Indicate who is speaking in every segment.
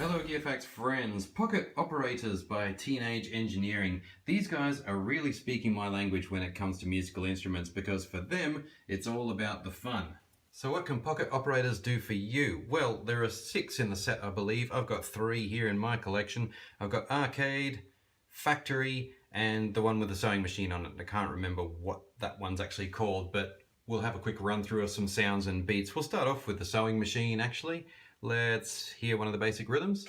Speaker 1: Hello GearFacts friends, Pocket Operators by Teenage Engineering. These guys are really speaking my language when it comes to musical instruments because for them, it's all about the fun. So what can Pocket Operators do for you? Well, there are 6 in the set I believe. I've got 3 here in my collection. I've got Arcade, Factory, and the one with the sewing machine on it. I can't remember what that one's actually called, but we'll have a quick run through of some sounds and beats. We'll start off with the sewing machine actually. Let's hear one of the basic rhythms.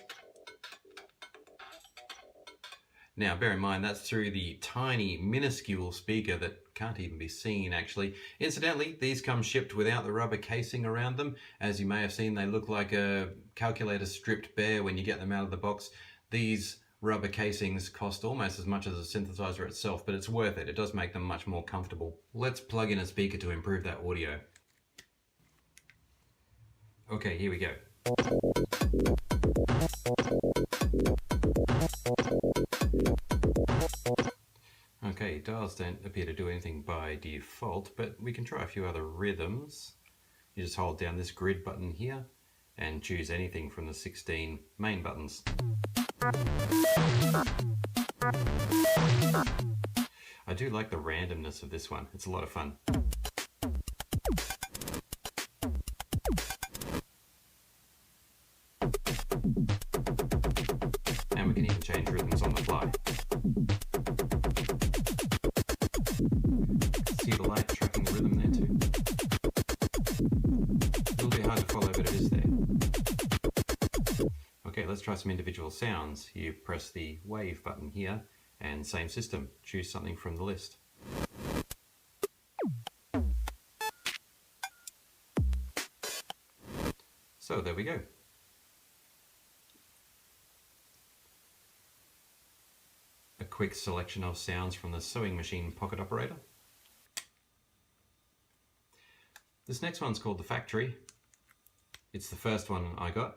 Speaker 1: Now bear in mind that's through the tiny minuscule speaker that can't even be seen actually. Incidentally, these come shipped without the rubber casing around them. As you may have seen, they look like a calculator stripped bare when you get them out of the box. These rubber casings cost almost as much as a synthesizer itself, but it's worth it. It does make them much more comfortable. Let's plug in a speaker to improve that audio. Okay, here we go. Okay, dials don't appear to do anything by default, but we can try a few other rhythms. You just hold down this grid button here and choose anything from the 16 main buttons. I do like the randomness of this one, it's a lot of fun. And we can even change rhythms on the fly. See the light tracking the rhythm there too? A little bit hard to follow, but it is there. Okay, let's try some individual sounds. You press the wave button here, and same system. Choose something from the list. So there we go. A quick selection of sounds from the sewing machine pocket operator. This next one's called the Factory. It's the first one I got.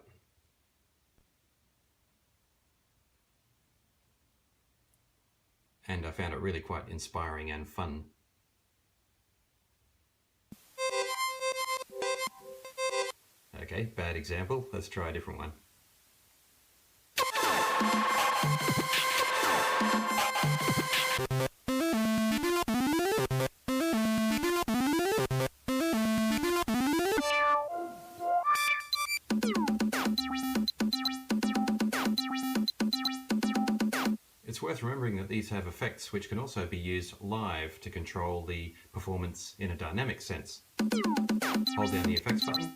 Speaker 1: And I found it really quite inspiring and fun. Okay, bad example. Let's try a different one. It's worth remembering that these have effects which can also be used live to control the performance in a dynamic sense. Hold down the effects button.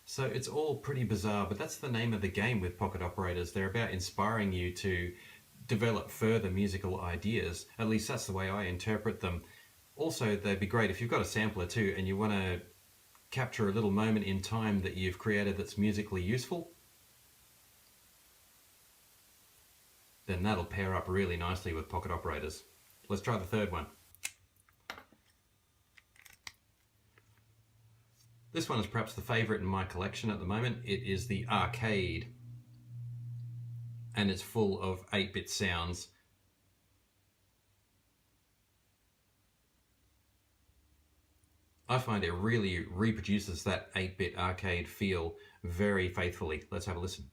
Speaker 1: So it's all pretty bizarre, but that's the name of the game with pocket operators. They're about inspiring you to develop further musical ideas. At least that's the way I interpret them. Also, they'd be great if you've got a sampler too and you want to capture a little moment in time that you've created that's musically useful. Then that'll pair up really nicely with pocket operators. Let's try the third one. This one is perhaps the favourite in my collection at the moment. It is the Arcade. And it's full of 8-bit sounds. I find it really reproduces that 8-bit arcade feel very faithfully. Let's have a listen.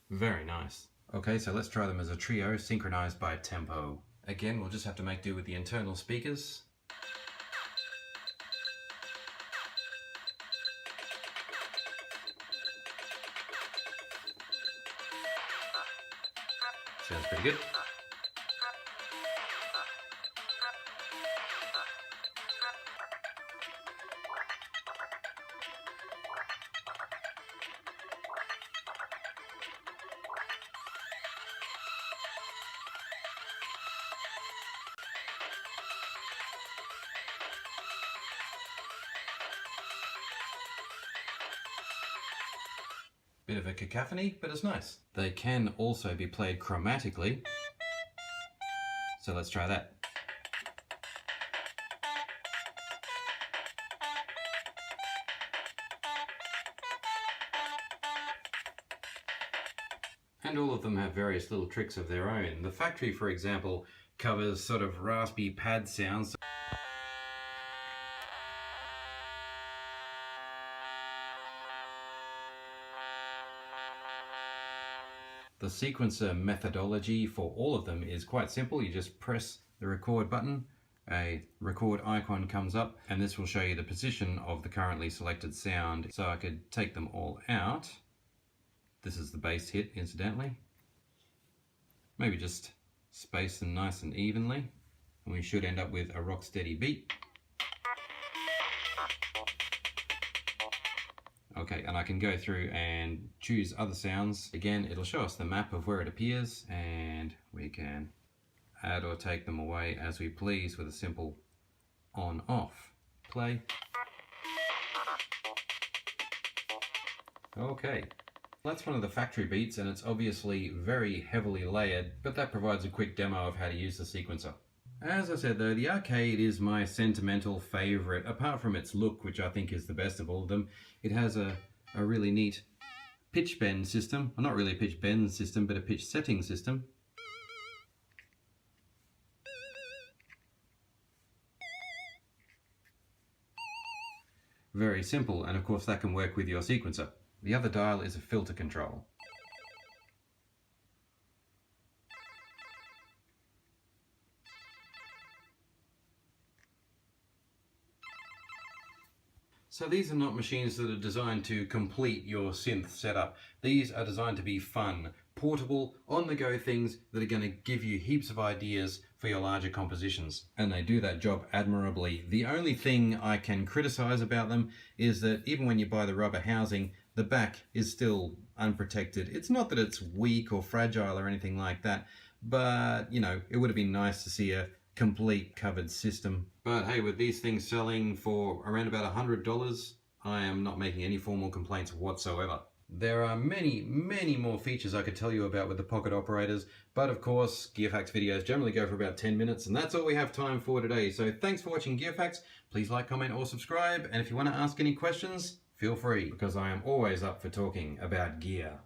Speaker 1: Very nice. Okay, so let's try them as a trio, synchronized by tempo. Again, we'll just have to make do with the internal speakers. Sounds pretty good. Bit of a cacophony, but it's nice. They can also be played chromatically. So let's try that. And all of them have various little tricks of their own. The factory, for example, covers sort of raspy pad sounds. The sequencer methodology for all of them is quite simple. You just press the record button, a record icon comes up, and this will show you the position of the currently selected sound. So I could take them all out. This is the bass hit, incidentally. Maybe just space them nice and evenly, and we should end up with a rock steady beat. Okay, and I can go through and choose other sounds. Again, it'll show us the map of where it appears, and we can add or take them away as we please with a simple on-off. Play. Okay. That's one of the factory beats, and it's obviously very heavily layered, but that provides a quick demo of how to use the sequencer. As I said though, the arcade is my sentimental favourite, apart from its look, which I think is the best of all of them. It has a really neat pitch bend system, well, not really a pitch bend system, but a pitch setting system. Very simple, and of course that can work with your sequencer. The other dial is a filter control. So these are not machines that are designed to complete your synth setup. These are designed to be fun, portable, on-the-go things that are going to give you heaps of ideas for your larger compositions. And they do that job admirably. The only thing I can criticize about them is that even when you buy the rubber housing, the back is still unprotected. It's not that it's weak or fragile or anything like that, but you know, it would have been nice to see a complete covered system. But hey, with these things selling for around about $100, I am not making any formal complaints whatsoever. There are many more features I could tell you about with the pocket operators, but of course, GearFacts videos generally go for about 10 minutes, and that's all we have time for today. So thanks for watching GearFacts. Please like, comment, or subscribe, and if you want to ask any questions, feel free, because I am always up for talking about gear.